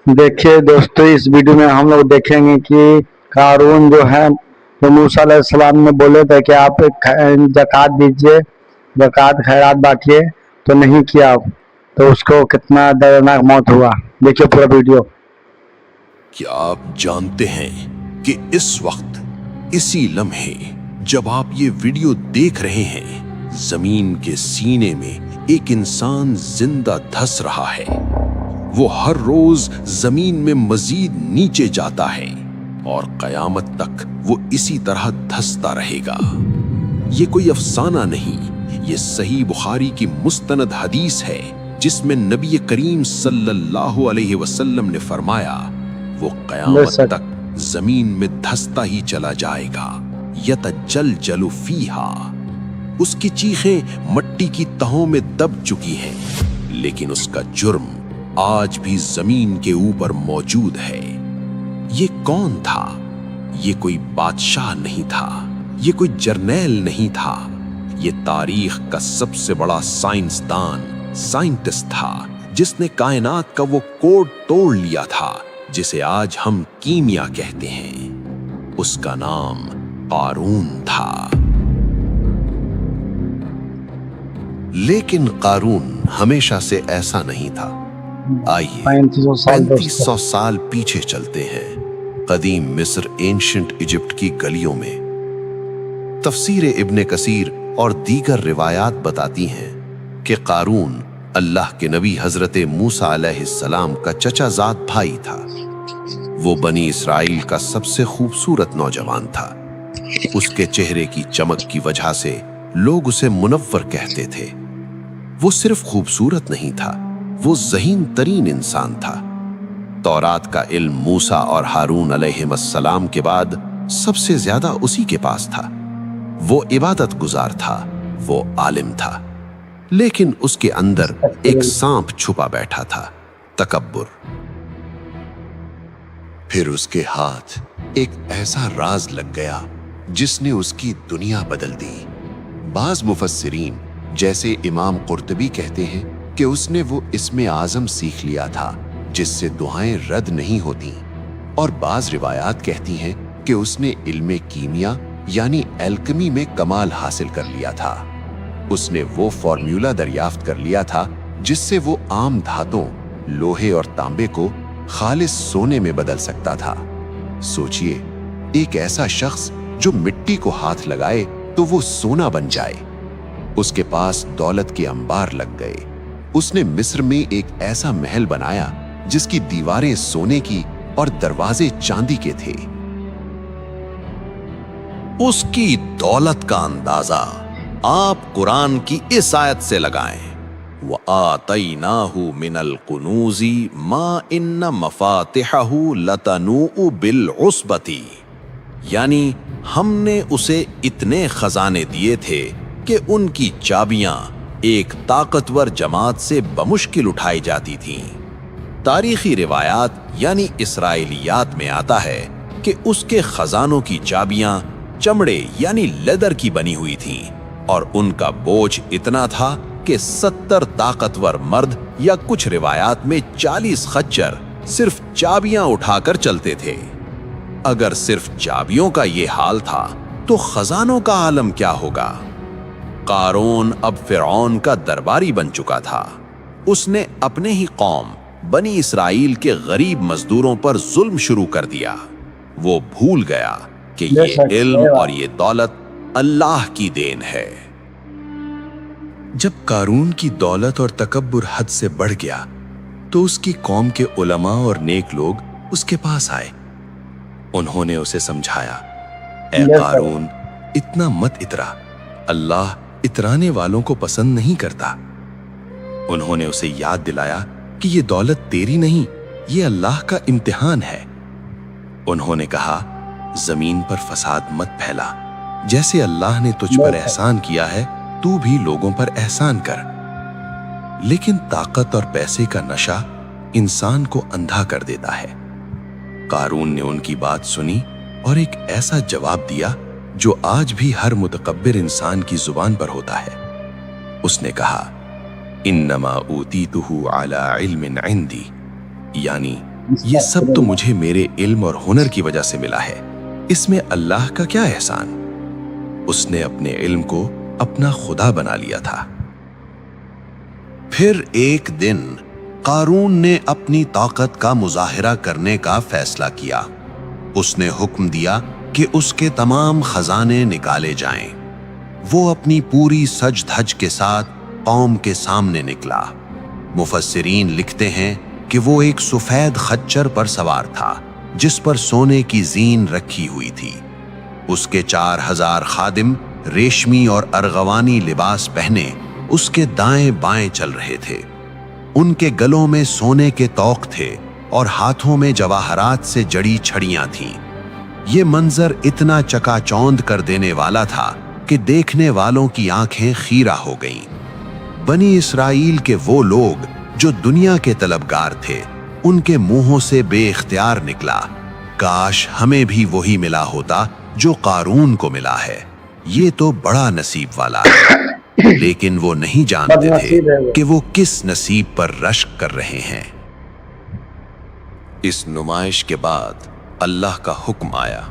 देखिए दोस्तों, इस वीडियो में हम लोग देखेंगे कि कारून जो है, तो मूसा अलैहिस्सलाम ने बोले थे कि आप ज़कात दीजिए, ज़कात खैरात बांटिए, तो नहीं किया, तो उसको कितना दर्दनाक मौत हुआ। देखिए पूरा वीडियो। क्या आप जानते हैं कि इस वक्त इसी लम्हे जब आप ये वीडियो देख रहे हैं, जमीन के सीने में एक इंसान जिंदा धंस रहा है। वो हर रोज जमीन में मजीद नीचे जाता है और कयामत तक वो इसी तरह धंसता रहेगा। ये कोई अफसाना नहीं, ये सही बुखारी की मुस्तनद हदीस है, जिसमें नबी करीम सल्लल्लाहु अलैहि वसल्लम ने फरमाया, वो कयामत तक जमीन में धंसता ही चला जाएगा। यतजलजलु फीहा, उसकी चीखें मट्टी की तहों में दब चुकी हैं, लेकिन उसका जुर्म आज भी जमीन के ऊपर मौजूद है। ये कौन था? ये कोई बादशाह नहीं था, ये कोई जर्नैल नहीं था, ये तारीख का सबसे बड़ा साइंटिस्ट था, जिसने कायनात का वो कोड तोड़ लिया था जिसे आज हम कीमिया कहते हैं। उसका नाम कारून था। लेकिन कारून हमेशा से ऐसा नहीं था। आइए 3500 साल पीछे चलते हैं, कदीम मिस्र, एंशिएंट इजिप्ट की गलियों में। तफसीर इब्ने कसीर और दीगर रिवायात बताती हैं कि कारून अल्लाह के नबी हजरत मूसा अलैहिस्सलाम का चचाजाद भाई था। वो बनी इसराइल का सबसे खूबसूरत नौजवान था। उसके चेहरे की चमक की वजह से लोग उसे मुनव्वर कहते थे। वो सिर्फ खूबसूरत नहीं था, वो ज़हीन तरीन इंसान था। तौरात का इल्म मूसा और हारून अलैहिस्सलाम के बाद सबसे ज्यादा उसी के पास था। वो इबादत गुजार था, वो आलिम था, लेकिन उसके अंदर एक सांप छुपा बैठा था, तकब्बुर। फिर उसके हाथ एक ऐसा राज लग गया जिसने उसकी दुनिया बदल दी। बाज मुफस्सिरीन जैसे इमाम कुर्तबी कहते हैं कि उसने वो इस्मे आज़म सीख लिया था जिससे दुआएं रद्द नहीं होती, और बाज रिवायात कहती हैं कि उसने इल्मे कीमिया यानी एल्केमी में कमाल हासिल कर लिया था। उसने वो फॉर्मूला दरियाफ्त कर लिया था जिससे वो आम धातों, लोहे और तांबे को खालिस सोने में बदल सकता था। सोचिए, एक ऐसा शख्स जो मिट्टी को हाथ लगाए तो वो सोना बन जाए। उसके पास दौलत के अंबार लग गए। उसने मिस्र में एक ऐसा महल बनाया जिसकी दीवारें सोने की और दरवाजे चांदी के थे। उसकी दौलत का अंदाजा आप कुरान की इस आयत से लगाएं, व आतैनाहु मिनल कुनूज़ी मा इन्न मफातिहहु लतनूउ बिल उस्बती, यानी हमने उसे इतने खजाने दिए थे कि उनकी चाबियां एक ताकतवर जमात से बमुश्किल उठाई जाती थीं। तारीखी रिवायात यानी इसराइलियात में आता है कि उसके खजानों की चाबियां चमड़े यानी लेदर की बनी हुई थीं, और उनका बोझ इतना था कि 70 ताकतवर मर्द या कुछ रिवायात में 40 खच्चर सिर्फ चाबियां उठाकर चलते थे। अगर सिर्फ चाबियों का ये हाल था तो खजानों का आलम क्या होगा? कारून अब फिरौन का दरबारी बन चुका था। उसने अपने ही कौम बनी इसराइल के गरीब मजदूरों पर जुल्म शुरू कर दिया। वो भूल गया कि ये इल्म और ये दौलत अल्लाह की देन है। जब कारून की दौलत और तकब्बुर हद से बढ़ गया तो उसकी कौम के उलमा और नेक लोग उसके पास आए। उन्होंने उसे समझाया, ऐ कारून, इतना मत इतरा, अल्लाह इतराने वालों को पसंद नहीं करता। उन्होंने उसे याद दिलाया कि ये दौलत तेरी नहीं, ये अल्लाह का इम्तिहान है। उन्होंने कहा, जमीन पर फसाद मत फैला, जैसे अल्लाह ने तुझ पर एहसान किया है तू भी लोगों पर एहसान कर। लेकिन ताकत और पैसे का नशा इंसान को अंधा कर देता है। कारून ने उनकी बात सुनी और एक ऐसा जवाब दिया जो आज भी हर मुतकब्बिर इंसान की जुबान पर होता है। उसने कहा, इन्नमा ऊतीतुहु अला इल्मिन इंदी, यानी یہ سب تو مجھے میرے علم اور ہنر کی وجہ سے ملا ہے، اس میں اللہ کا کیا احسان؟ اس نے اپنے علم کو اپنا خدا بنا لیا تھا۔ پھر ایک دن قارون نے اپنی طاقت کا مظاہرہ کرنے کا فیصلہ کیا۔ اس نے حکم دیا کہ اس کے تمام خزانے نکالے جائیں۔ وہ اپنی پوری سج دھج کے ساتھ قوم کے سامنے نکلا۔ مفسرین لکھتے ہیں کہ وہ ایک سفید خچر پر سوار تھا جس پر سونے کی زین رکھی ہوئی تھی۔ اس کے 4000 خادم ریشمی اور ارغوانی لباس پہنے اس کے دائیں بائیں چل رہے تھے۔ ان کے گلوں میں سونے کے طوق تھے اور ہاتھوں میں جواہرات سے جڑی چھڑیاں تھیں۔ یہ منظر اتنا چکا چوند کر دینے والا تھا کہ دیکھنے والوں کی آنکھیں خیرہ ہو گئیں۔ بنی اسرائیل کے وہ لوگ جو دنیا کے طلبگار تھے، ان کے منہوں سے بے اختیار نکلا، کاش ہمیں بھی وہی ملا ہوتا جو قارون کو ملا ہے، یہ تو بڑا نصیب والا ہے۔ لیکن وہ نہیں جانتے تھے کہ وہ کس نصیب پر رشک کر رہے ہیں۔ اس نمائش کے بعد اللہ کا حکم آیا۔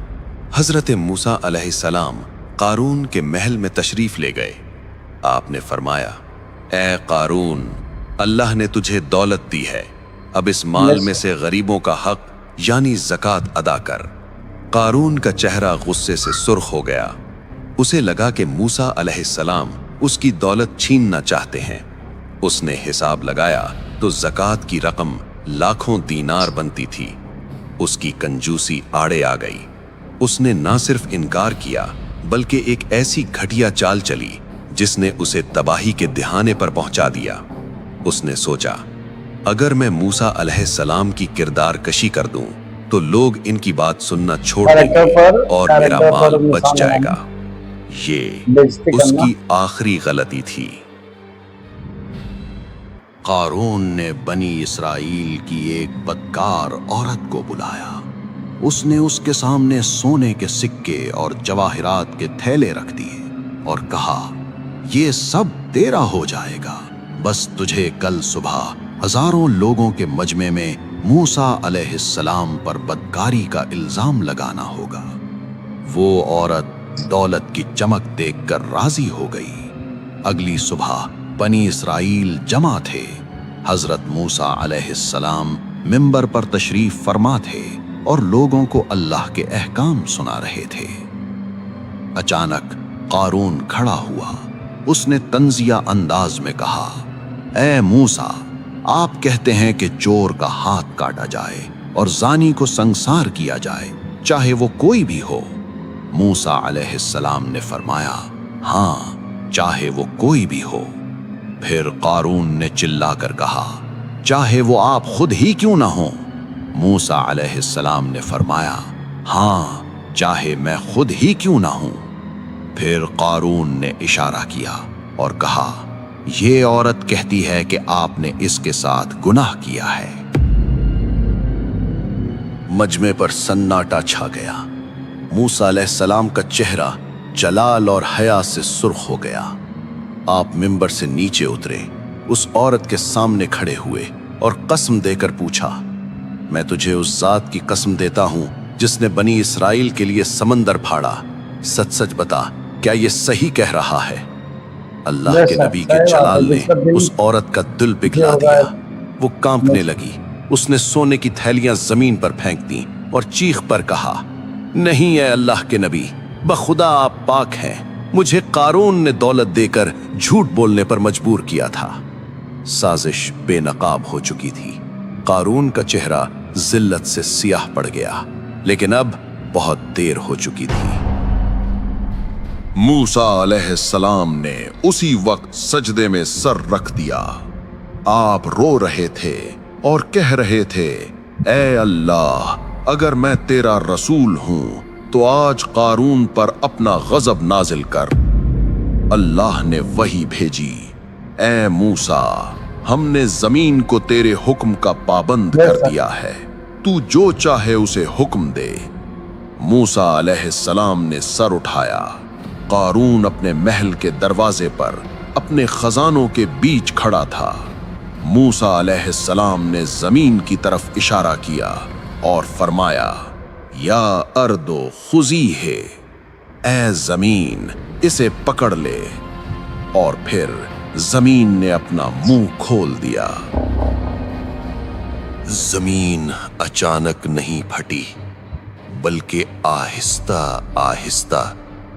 حضرت موسیٰ علیہ السلام قارون کے محل میں تشریف لے گئے۔ آپ نے فرمایا، اے قارون، اللہ نے تجھے دولت دی ہے، اب اس مال میں سے غریبوں کا حق یعنی زکوٰۃ ادا کر۔ قارون کا چہرہ غصے سے سرخ ہو گیا۔ اسے لگا کہ موسیٰ علیہ السلام اس کی دولت چھیننا چاہتے ہیں۔ اس نے حساب لگایا تو زکوٰۃ کی رقم لاکھوں دینار بنتی تھی۔ اس کی کنجوسی آڑے آ گئی۔ اس نے نہ صرف انکار کیا بلکہ ایک ایسی گھٹیا چال چلی جس نے اسے تباہی کے دہانے پر پہنچا دیا۔ اس نے سوچا، اگر میں موسیٰ علیہ السلام کی کردار کشی کر دوں تو لوگ ان کی بات سننا چھوڑ دیں گے اور میرا مال بچ جائے گا۔ یہ اس کی آخری غلطی تھی۔ قارون نے بنی اسرائیل کی ایک بدکار عورت کو بلایا۔ اس نے اس کے سامنے سونے کے سکے اور جواہرات کے تھیلے رکھ دیے اور کہا، یہ سب تیرا ہو جائے گا، بس تجھے کل صبح ہزاروں لوگوں کے مجمع میں موسیٰ علیہ السلام پر بدکاری کا الزام لگانا ہوگا۔ وہ عورت دولت کی چمک دیکھ کر راضی ہو گئی۔ اگلی صبح بنی اسرائیل جمع تھے۔ حضرت موسیٰ علیہ السلام منبر پر تشریف فرما تھے اور لوگوں کو اللہ کے احکام سنا رہے تھے۔ اچانک قارون کھڑا ہوا۔ اس نے طنزیہ انداز میں کہا، اے موسیٰ، آپ کہتے ہیں کہ چور کا ہاتھ کاٹا جائے اور زانی کو سنگسار کیا جائے، چاہے وہ کوئی بھی ہو۔ موسیٰ علیہ السلام نے فرمایا، ہاں، چاہے وہ کوئی بھی ہو۔ پھر قارون نے چلا کر کہا، چاہے وہ آپ خود ہی کیوں نہ ہوں۔ موسیٰ علیہ السلام نے فرمایا، ہاں، چاہے میں خود ہی کیوں نہ ہوں۔ پھر قارون نے اشارہ کیا اور کہا، یہ عورت کہتی ہے کہ آپ نے اس کے ساتھ گناہ کیا ہے۔ مجمع پر سناٹا چھا گیا۔ موسیٰ علیہ السلام کا چہرہ جلال اور حیا سے سرخ ہو گیا۔ آپ منبر سے نیچے اترے، اس عورت کے سامنے کھڑے ہوئے اور قسم دے کر پوچھا، میں تجھے اس ذات کی قسم دیتا ہوں جس نے بنی اسرائیل کے لیے سمندر پھاڑا، سچ سچ بتا، کیا یہ صحیح کہہ رہا ہے؟ اللہ کے نبی کے جلال نے اس عورت کا دل پگھلا دیا۔ وہ کانپنے لگی۔ اس نے سونے کی تھیلیاں زمین پر پھینک دیں اور چیخ پر کہا، نہیں اے اللہ کے نبی، بخدا آپ پاک ہیں، مجھے قارون نے دولت دے کر جھوٹ بولنے پر مجبور کیا تھا۔ سازش بے نقاب ہو چکی تھی۔ قارون کا چہرہ ذلت سے سیاہ پڑ گیا، لیکن اب بہت دیر ہو چکی تھی۔ موسیٰ علیہ السلام نے اسی وقت سجدے میں سر رکھ دیا۔ آپ رو رہے تھے اور کہہ رہے تھے، اے اللہ، اگر میں تیرا رسول ہوں تو آج قارون پر اپنا غضب نازل کر۔ اللہ نے وحی بھیجی، اے موسیٰ، ہم نے زمین کو تیرے حکم کا پابند کر دیا ہے، تو جو چاہے اسے حکم دے۔ موسیٰ علیہ السلام نے سر اٹھایا۔ قارون اپنے محل کے دروازے پر اپنے خزانوں کے بیچ کھڑا تھا۔ मूसा अलैहिस्सलाम ने जमीन की तरफ इशारा किया और फरमाया, या अर्दो खुजी है, ए जमीन इसे पकड़ ले। और फिर जमीन ने अपना मुंह खोल दिया। जमीन अचानक नहीं फटी, बल्कि आहिस्ता आहिस्ता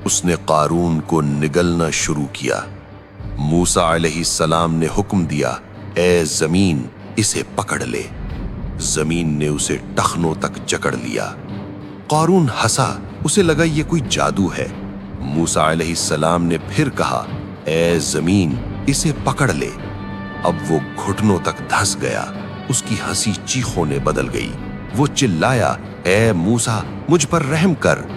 उसने कारून को निगलना शुरू किया। मूसा अलैहिस्सलाम ने हुक्म दिया, ए जमीन इसे पकड़ ले। जमीन ने उसे टखनों तक जकड़ लिया। कारून हंसा, उसे लगा ये कोई जादू है। मूसा अलैहिस्सलाम ने फिर कहा, ए जमीन इसे पकड़ ले। अब वो घुटनों तक धंस गया। उसकी हंसी चीखों ने बदल गई। वो चिल्लाया, ए मूसा मुझ पर रहम कर।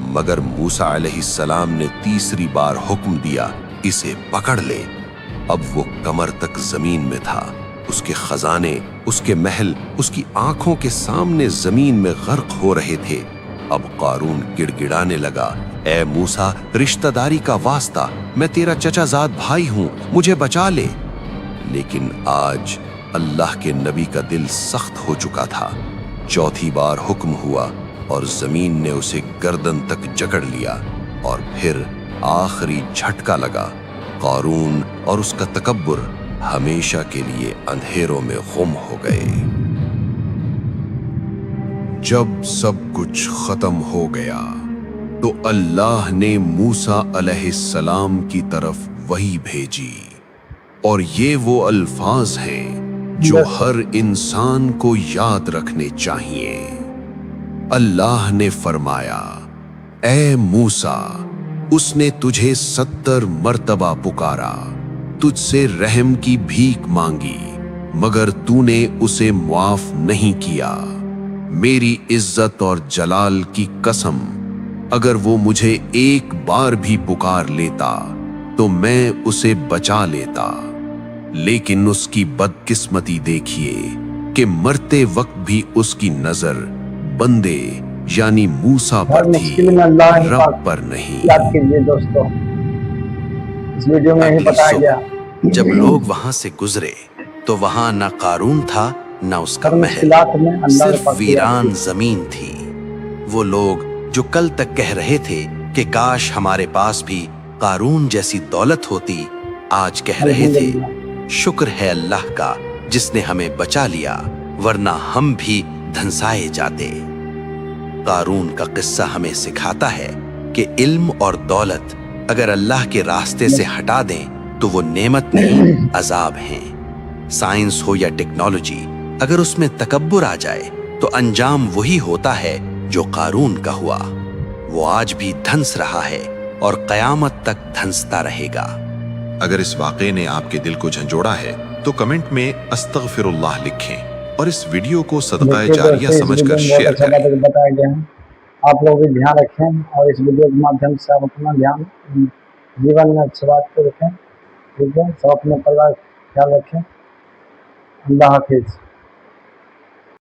मगर मूसा अलैहिस्सलाम ने तीसरी बार हुक्म दिया, इसे पकड़ ले। अब वो कमर तक जमीन में था। उसके खजाने, उसके महल उसकी आंखों के सामने जमीन में गर्क हो रहे थे। अब कारून गिड़गिड़ाने लगा, ए मूसा रिश्तेदारी का वास्ता, मैं तेरा चचाजाद भाई हूं, मुझे बचा ले। लेकिन आज अल्लाह के नबी का दिल सख्त हो चुका था। चौथी बार हुक्म हुआ और जमीन ने उसे गर्दन तक जकड़ लिया। और फिर आखिरी झटका लगा। कारून और उसका तकब्बुर हमेशा के लिए अंधेरों में गुम हो गए। जब सब कुछ खत्म हो गया तो अल्लाह ने मूसा अलैहिस्सलाम की तरफ वही भेजी, और ये वो अल्फाज हैं जो हर इंसान को याद रखने चाहिए। अल्लाह ने फरमाया, ए मूसा, उसने तुझे 70 मर्तबा पुकारा, तुझसे रहम की भीख मांगी, मगर तूने उसे मुआफ नहीं किया। मेरी इज्जत और जलाल की कसम, अगर वो मुझे एक बार भी पुकार लेता तो मैं उसे बचा लेता। लेकिन उसकी बदकिस्मती देखिए कि मरते वक्त भी उसकी नजर बंदे यानी मूसा पर थी, रब पर नहीं। याद कीजिए दोस्तों, इस वीडियो में यही बताया गया। जब लोग वहां से गुजरे तो वहां ना कारून था ना उसका महल, मुश्किलात में अल्लाह सिर्फ पाक की वीरान जमीन थी। वो लोग जो कल तक कह रहे थे कि काश हमारे पास भी कारून जैसी दौलत होती, आज कह रहे थे, शुक्र है अल्लाह का जिसने हमें बचा लिया, वरना हम भी धंसाए जाते। कारून का किस्सा हमें सिखाता है कि इल्म और दौलत अगर अल्लाह के रास्ते से हटा दें तो वो नेमत नहीं, अजाब हैं। साइंस हो या टेक्नोलॉजी, अगर उसमें तकब्बुर आ जाए तो अंजाम वही होता है जो कारून का हुआ। वो आज भी धंस रहा है और कयामत तक धंसता रहेगा। अगर इस वाक़े ने आपके दिल को झंझोड़ा है तो कमेंट में अस्तगफिरुल्लाह लिखें और इस वीडियो को सदक़ाए जारिया समझकर शेयर करें। बताया गया है, आप लोग भी ध्यान रखें और इस वीडियो के माध्यम से आप अपना ध्यान जीवन में अच्छी बात को रखें। ठीक है, सब अपने परिवार का ख्याल रखें। अल्लाह हाफिज।